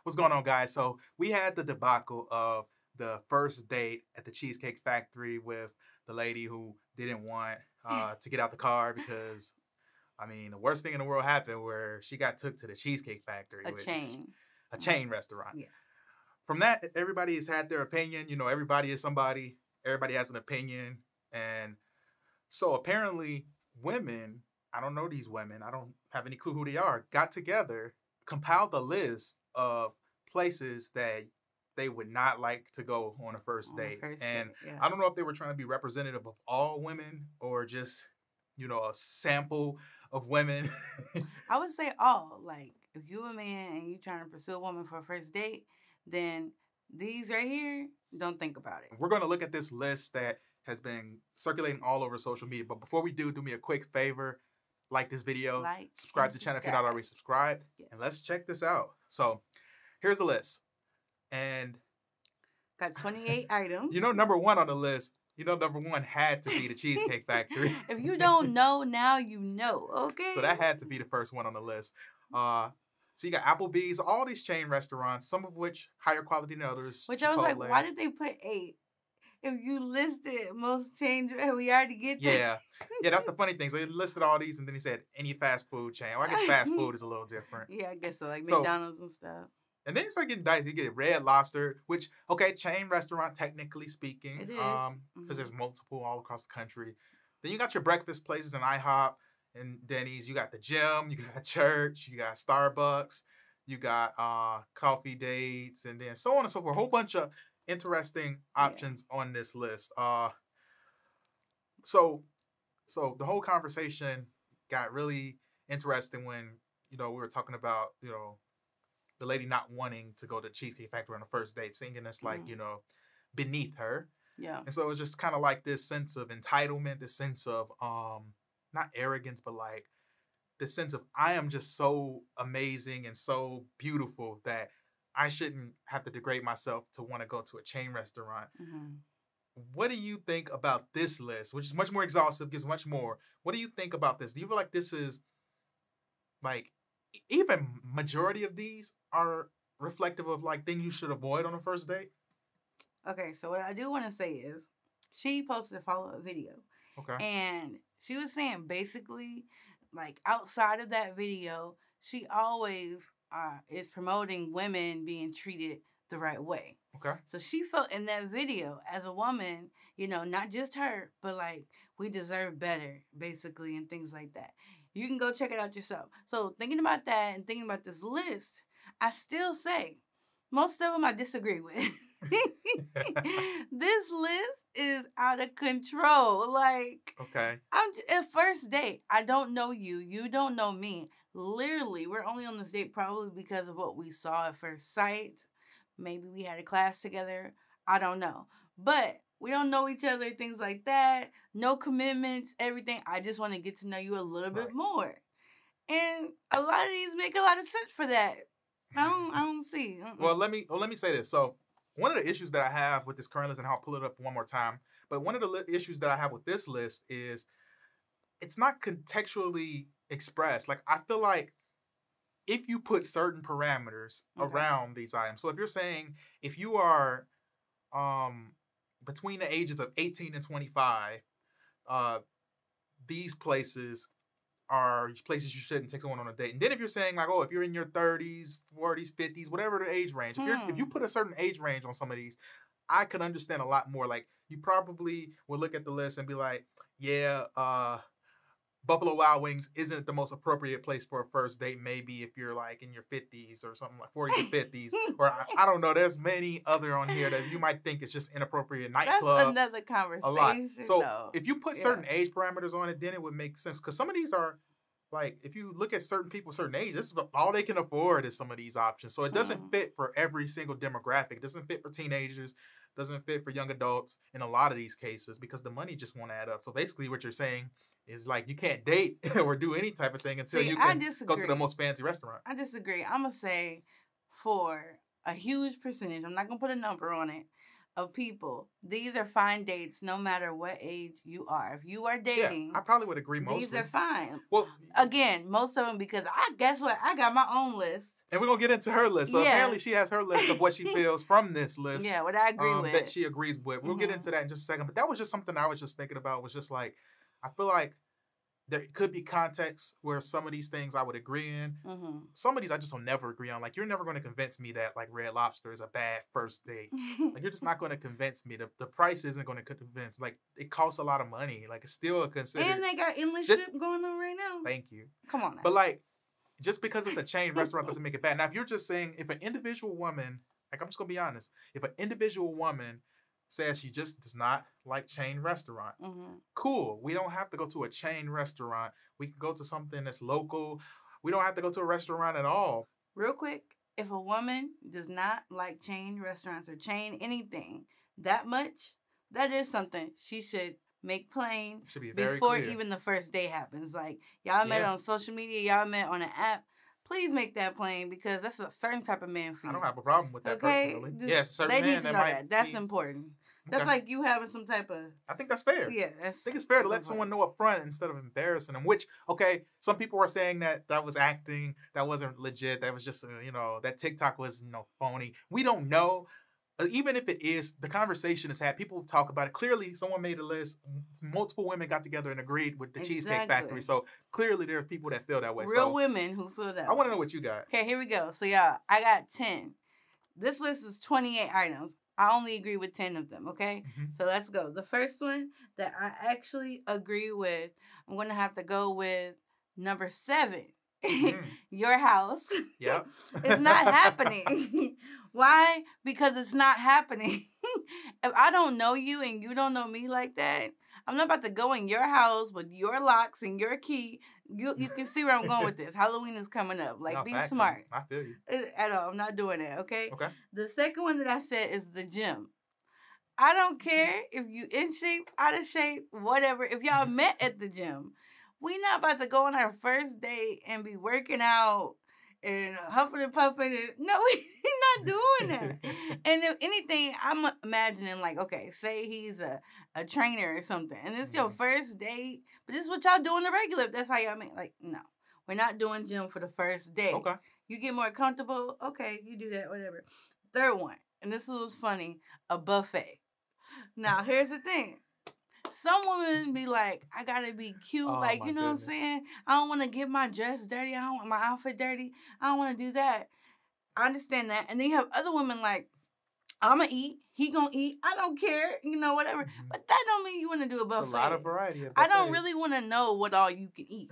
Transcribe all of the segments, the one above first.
What's going on, guys? So we had the debacle of the first date at the Cheesecake Factory with the lady who didn't want to get out the car because, I mean, the worst thing in the world happened where she got took to the Cheesecake Factory. A chain restaurant. Yeah. From that, everybody has had their opinion. You know, everybody is somebody. Everybody has an opinion. And so apparently women, I don't know these women, I don't have any clue who they are, got together, compiled a list of places that they would not like to go on a first date. I don't know if they were trying to be representative of all women or just, you know, a sample of women. I would say all. Like, if you a man and you trying to pursue a woman for a first date, then these right here, don't think about it. We're going to look at this list that has been circulating all over social media. But before we do me a quick favor. Like this video, subscribe to the channel if you're not already subscribed, and let's check this out. So here's the list. And got 28 items. You know, number one on the list, number one had to be the Cheesecake Factory. If you don't know, now you know, okay? So that had to be the first one on the list. So you got Applebee's, all these chain restaurants, some of which higher quality than others. Which I was like, why did they put 8? If you listed most chains, we already get that. Yeah, that's the funny thing. So he listed all these, and then he said any fast food chain. Well, I guess fast food is a little different. Yeah, I guess so, like McDonald's and stuff. And then you start getting dicey. You get Red Lobster, which, okay, chain restaurant, technically speaking. It is. Because there's multiple all across the country. Then you got your breakfast places in IHOP and Denny's. You got the gym. You got church. You got Starbucks. You got coffee dates. And then so on and so forth. A whole bunch of interesting options on this list. So the whole conversation got really interesting when, we were talking about, the lady not wanting to go to Cheesecake Factory on the first date, thinking it's like, beneath her. Yeah. And so it was just kind of like this sense of entitlement, this sense of not arrogance, but like this sense of I am just so amazing and so beautiful that I shouldn't have to degrade myself to want to go to a chain restaurant. Mm-hmm. What do you think about this list, which is much more exhaustive, gives much more? What do you think about this? Do you feel like this is, like, even majority of these are reflective of, like, things you should avoid on a first date? Okay, so what I do want to say is she posted a follow-up video. Okay. And she was saying basically, like, outside of that video, she always is promoting women being treated the right way. Okay. So she felt in that video as a woman, not just her, but like we deserve better, basically, and things like that. You can go check it out yourself. So thinking about that and thinking about this list, I still say most of them I disagree with. This list is out of control. Like, okay, at first date, I don't know you. You don't know me. Literally, we're only on this date probably because of what we saw at first sight. Maybe we had a class together. I don't know. But we don't know each other, things like that. No commitments, everything. I just want to get to know you a little bit more. And a lot of these make a lot of sense for that. I don't see. Well, let me say this. So one of the issues that I have with this current list, and I'll pull it up one more time, but one of the issues that I have with this list is it's not contextually expressed. Like, I feel like if you put certain parameters around these items, so if you're saying if you are between the ages of 18 and 25, these places are places you shouldn't take someone on a date. And then if you're saying like, oh, if you're in your 30s, 40s, 50s, whatever the age range, if you put a certain age range on some of these, I could understand a lot more. Like, you probably would look at the list and be like, yeah, Buffalo Wild Wings isn't the most appropriate place for a first date. Maybe if you're like in your 50s or something, like 40s or 50s, or I don't know. There's many other on here that you might think is just inappropriate nightclub. That's another conversation. A lot. So if you put certain age parameters on it, then it would make sense. Because some of these are like, if you look at certain people, certain age, this is all they can afford is some of these options. So it doesn't fit for every single demographic. It doesn't fit for teenagers. Doesn't fit for young adults in a lot of these cases because the money just won't add up. So basically what you're saying is like you can't date or do any type of thing until you can go to the most fancy restaurant. I disagree. I'm going to say for a huge percentage, I'm not going to put a number on it, of people. These are fine dates no matter what age you are. If you are Yeah, dating, I probably would agree mostly. these are fine. Well, again, most of them, because guess what? I got my own list. and we're going to get into her list. So apparently she has her list of what she feels from this list. Yeah, what I agree with. That she agrees with. We'll get into that in just a second. But that was just something I was just thinking about, was just like, I feel like there could be contexts where some of these things I would agree in. Some of these I just will never agree on. Like, you're never going to convince me that, like, Red Lobster is a bad first date. Like, you're just not going to convince me. The price isn't going to convince. Like, it costs a lot of money. Like, it's still a considered. And they got endless ship going on right now. Thank you. Come on now. But, like, just because it's a chain restaurant doesn't make it bad. Now, if you're just saying, if an individual woman, like, I'm just going to be honest, if an individual woman says she just does not like chain restaurants, cool. We don't have to go to a chain restaurant. We can go to something that's local. We don't have to go to a restaurant at all. Real quick, if a woman does not like chain restaurants or chain anything that much, that is something she should make plain before even the first day happens. Like, y'all met on social media, y'all met on an app. Please make that plain, because that's a certain type of man for you. I don't have a problem with that personally. Yes, certain they man need to know that. That's important. That's like you having some type of... I think that's fair. Yeah. I think it's fair to let someone know up front instead of embarrassing them, which, okay, some people are saying that was acting, that wasn't legit, that was just, that TikTok was, phony. We don't know. Even if it is, the conversation is had. People talk about it. Clearly, someone made a list. Multiple women got together and agreed with the Cheesecake Factory. So clearly, there are people that feel that way. Real women who feel that way. I want to know what you got. Okay, here we go. So, y'all, I got 10. This list is 28 items. I only agree with 10 of them, okay? So let's go. The first one that I actually agree with, I'm going to have to go with number 7. Your house. Yep. It's not happening. Why? Because it's not happening. If I don't know you and you don't know me like that, I'm not about to go in your house with your locks and your key. You can see where I'm going with this. Halloween is coming up. Like, be smart. I feel you. At all. I'm not doing that, okay? Okay. The second one that I said is the gym. I don't care if you in shape, out of shape, whatever. If y'all met at the gym, we not about to go on our first date and be working out and huffing and puffing. No, we're not doing that. And if anything, I'm imagining, like, okay, say he's a trainer or something, and it's your first date, but this is what y'all do on the regular. If that's how y'all mean. Like, no, we're not doing gym for the first date. Okay. You get more comfortable. Okay, you do that, whatever. Third one, and this was funny, a buffet. Now, here's the thing. Some women be like, I gotta be cute. Like, you know what I'm saying? I don't want to get my dress dirty. I don't want my outfit dirty. I don't want to do that. I understand that. And then you have other women like, I'm going to eat. He going to eat. I don't care. Whatever. But that don't mean you want to do a buffet. It's a lot of variety of buffets. I don't really want to know what all you can eat.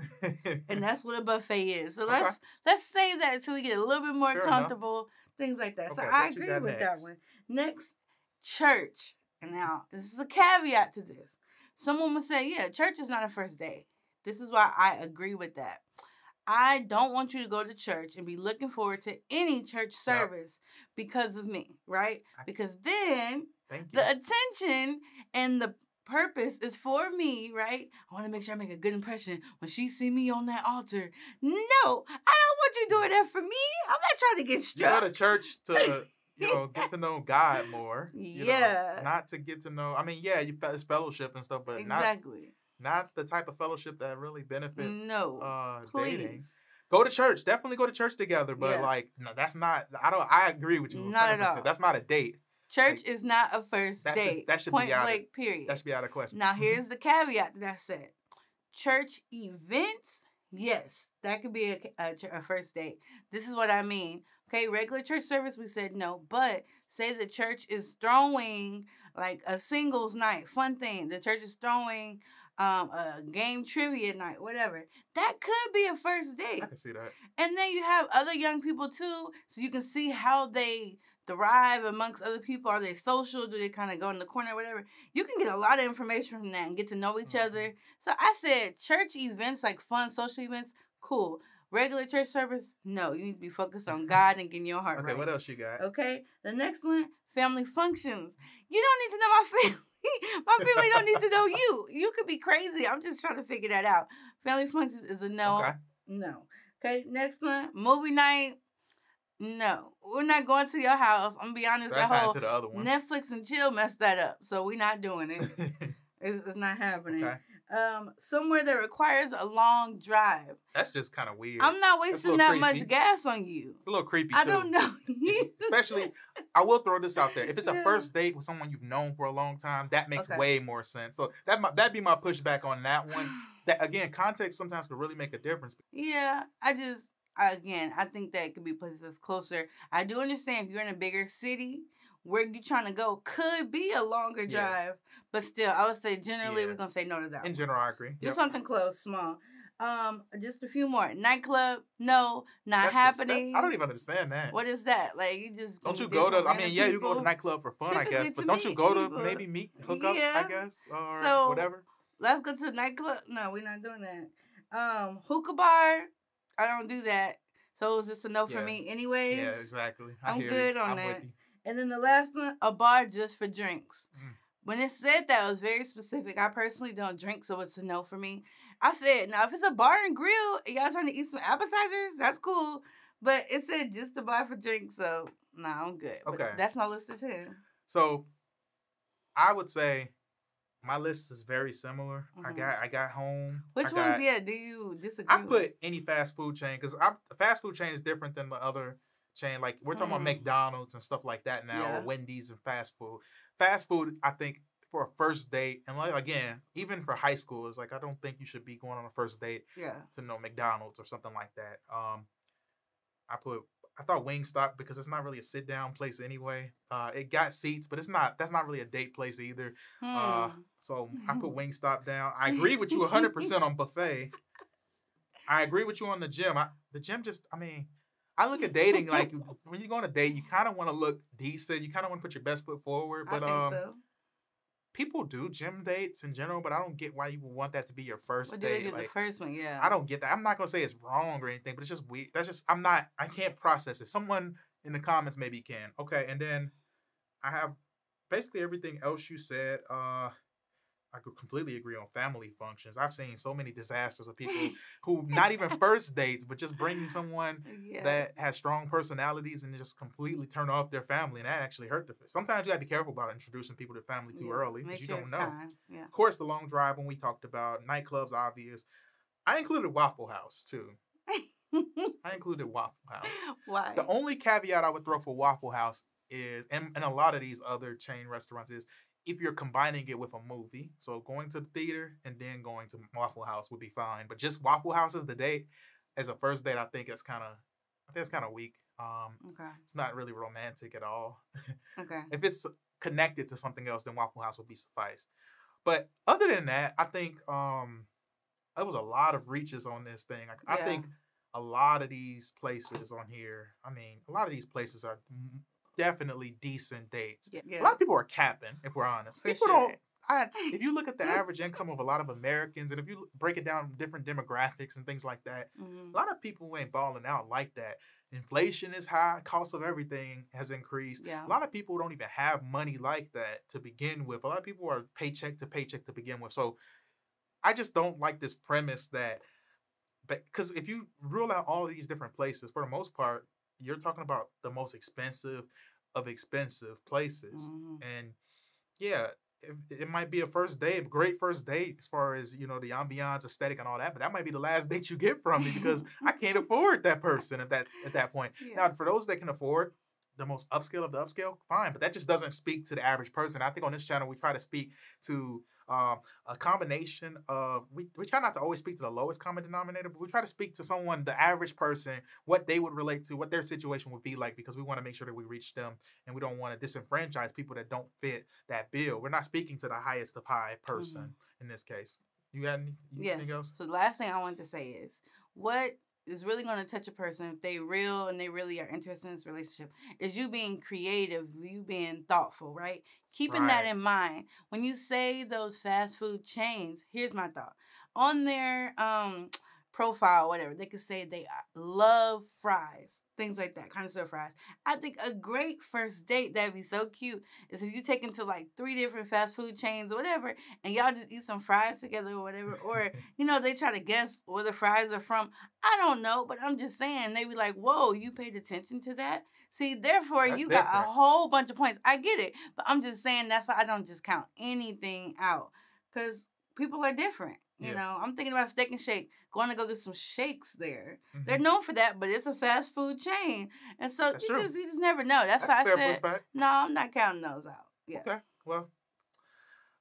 And that's what a buffet is. So let's save that until we get a little bit more comfortable. Things like that. Okay, so I agree with that one. Next, church. And now, this is a caveat to this. Some women say, yeah, church is not a first date. This is why I agree with that. I don't want you to go to church and be looking forward to any church service because of me, right? Because then the attention and the purpose is for me, right? I want to make sure I make a good impression when she see me on that altar. No, I don't want you doing that for me. I'm not trying to get struck. You go to church to... get to know God more. Not to get to know... I mean, yeah, it's fellowship and stuff, but not the type of fellowship that really benefits dating. Go to church. Definitely go to church together. But, no, that's not... I agree with you. Not at all. That's not a date. Church is not a first date. That should Point be out blank, period. That should be out of question. Now, here's the caveat that I said. Church events, yes, that could be a first date. This is what I mean. Okay, regular church service, we said no. But say the church is throwing like a singles night, fun thing. The church is throwing a game trivia night, whatever. That could be a first date. I can see that. And then you have other young people too, so you can see how they thrive amongst other people. Are they social? Do they kind of go in the corner, whatever? You can get a lot of information from that and get to know each other. So I said church events, like fun social events, cool. Regular church service, no. You need to be focused on God and getting your heart right. Okay, what else you got? Okay, the next one, family functions. You don't need to know my family. My family don't need to know you. You could be crazy. I'm just trying to figure that out. Family functions is a no. Okay. No. Okay, next one, movie night. No, we're not going to your house. I'm gonna be honest. That That tie whole into the other one. Netflix and chill messed that up. So we're not doing it. It's not happening. Okay. Somewhere that requires a long drive. That's just kind of weird. I'm not wasting that much gas on you. It's a little creepy, I too. don't know. Especially, I will throw this out there. If it's a first date with someone you've known for a long time, that makes way more sense. So that'd be my pushback on that one. That, again, context sometimes could really make a difference. Yeah, I think that it could be places that's closer. I do understand if you're in a bigger city, where you're trying to go could be a longer drive. But still, I would say generally we're going to say no to that. In general, I agree. Just something close, small. Just a few more. Nightclub, no, not happening. I don't even understand that. What is that? Like, you just don't you go to? I mean, you go to nightclub for fun, I guess, but don't you go to maybe hook up, I guess, or whatever? Let's go to the nightclub. No, we're not doing that. Hookah bar, I don't do that. So it's just a no for me, anyways. Yeah, exactly. I'm good on that. And then the last one, a bar just for drinks. When it said that, it was very specific. I personally don't drink, so it's a no for me. I said, now, if it's a bar and grill, and y'all trying to eat some appetizers, that's cool. But it said just a bar for drinks, so, I'm good. Okay. But that's my list of 10. So, I would say my list is very similar. I got home. Which ones, do you disagree I put any fast food chain, because fast food chain is different than the other chain. Like, we're talking about McDonald's and stuff like that now, or Wendy's and fast food. Fast food, I think, for a first date, and like, again, even for high schoolers, like, I don't think you should be going on a first date to McDonald's or something like that. I thought Wingstop, because it's not really a sit down place anyway. It got seats, but that's not really a date place either. So I put Wingstop down. I agree with you 100% on buffet. I agree with you on the gym. The gym just, I look at dating like when you go on a date, you kind of want to look decent. You kind of want to put your best foot forward. But I think so. People do gym dates in general, but I don't get why you would want that to be your first date. What do they do the first one? Yeah. I don't get that. I'm not gonna say it's wrong or anything, but it's just weird. I can't process it. Someone in the comments maybe can. Okay, and then I have basically everything else you said. I could completely agree on family functions. I've seen so many disasters of people who not even first dates, but just bringing someone that has strong personalities and just completely turn off their family, and that actually hurt them. Sometimes you gotta be careful about introducing people to family too early, because you don't know. Of course, the long drive when we talked about nightclubs, obvious. I included Waffle House too. I included Waffle House. Why? The only caveat I would throw for Waffle House is, and a lot of these other chain restaurants is, if you're combining it with a movie, so going to the theater and then going to Waffle House would be fine. But just Waffle House as the date, as a first date, I think it's kind of weak. It's not really romantic at all. Okay. If it's connected to something else, then Waffle House would be suffice. But other than that, I think there was a lot of reaches on this thing. I think a lot of these places on here, a lot of these places are definitely decent dates. A lot of people are capping, if we're honest. If you look at the average income of a lot of Americans, and if you break it down different demographics and things like that, a lot of people ain't balling out like that. Inflation is high. Cost of everything has increased. A lot of people don't even have money like that to begin with. A lot of people are paycheck to paycheck to begin with. So I just don't like this premise that, because if you rule out all of these different places, for the most part, you're talking about the most expensive of expensive places. And it might be a first date, a great first date as far as, the ambiance, aesthetic and all that, but that might be the last date you get from me because I can't afford that person at that point. Now, for those that can afford the most upscale of the upscale, fine, but that just doesn't speak to the average person. I think on this channel, we try to speak to a combination of, we try not to always speak to the lowest common denominator, but we try to speak to someone, the average person, what they would relate to, what their situation would be like, because we want to make sure that we reach them, and we don't want to disenfranchise people that don't fit that bill. We're not speaking to the highest of high person in this case. You got anything else? So the last thing I wanted to say is, what is really going to touch a person if they really are interested in this relationship is you being creative, you being thoughtful, right? Keeping that in mind. When you say those fast food chains, here's my thought. On their profile, whatever, they could say they love fries, things like that, connoisseur fries. I think a great first date that'd be so cute is if you take them to like 3 different fast food chains or whatever, and y'all just eat some fries together or whatever. Or, you know, they try to guess where the fries are from. I don't know, but I'm just saying, they be like, whoa, you paid attention to that? See, therefore, That's you got a different. whole bunch of points. I get it, but I'm just saying that's why I don't just count anything out. Because people are different. You Yeah. know, I'm thinking about Steak and Shake, going to go get some shakes there. Mhm. They're known for that, but it's a fast food chain. And so That's you true. just never know. That's That's why a fair I said, pushback. no, I'm not counting those out. Yeah. Okay. Well,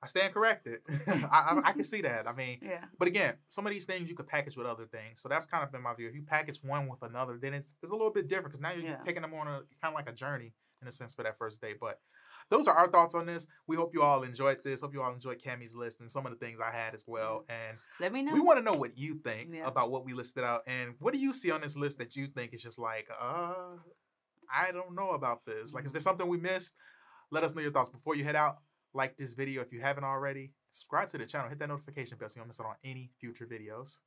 I stand corrected. I can see that. I mean, Yeah. but again, some of these things you could package with other things. So that's kind of been my view. If you package one with another, then it's a little bit different because now you're Yeah. taking them on a kind of like a journey in a sense for that first date. But those are our thoughts on this. We hope you all enjoyed this. Hope you all enjoyed Cami's list and some of the things I had as well. And Let me know. we want to know what you think Yeah. about what we listed out. And what do you see on this list that you think is just like, I don't know about this. Like, is there something we missed? Let us know your thoughts before you head out. Like this video if you haven't already. Subscribe to the channel. Hit that notification bell so you don't miss out on any future videos.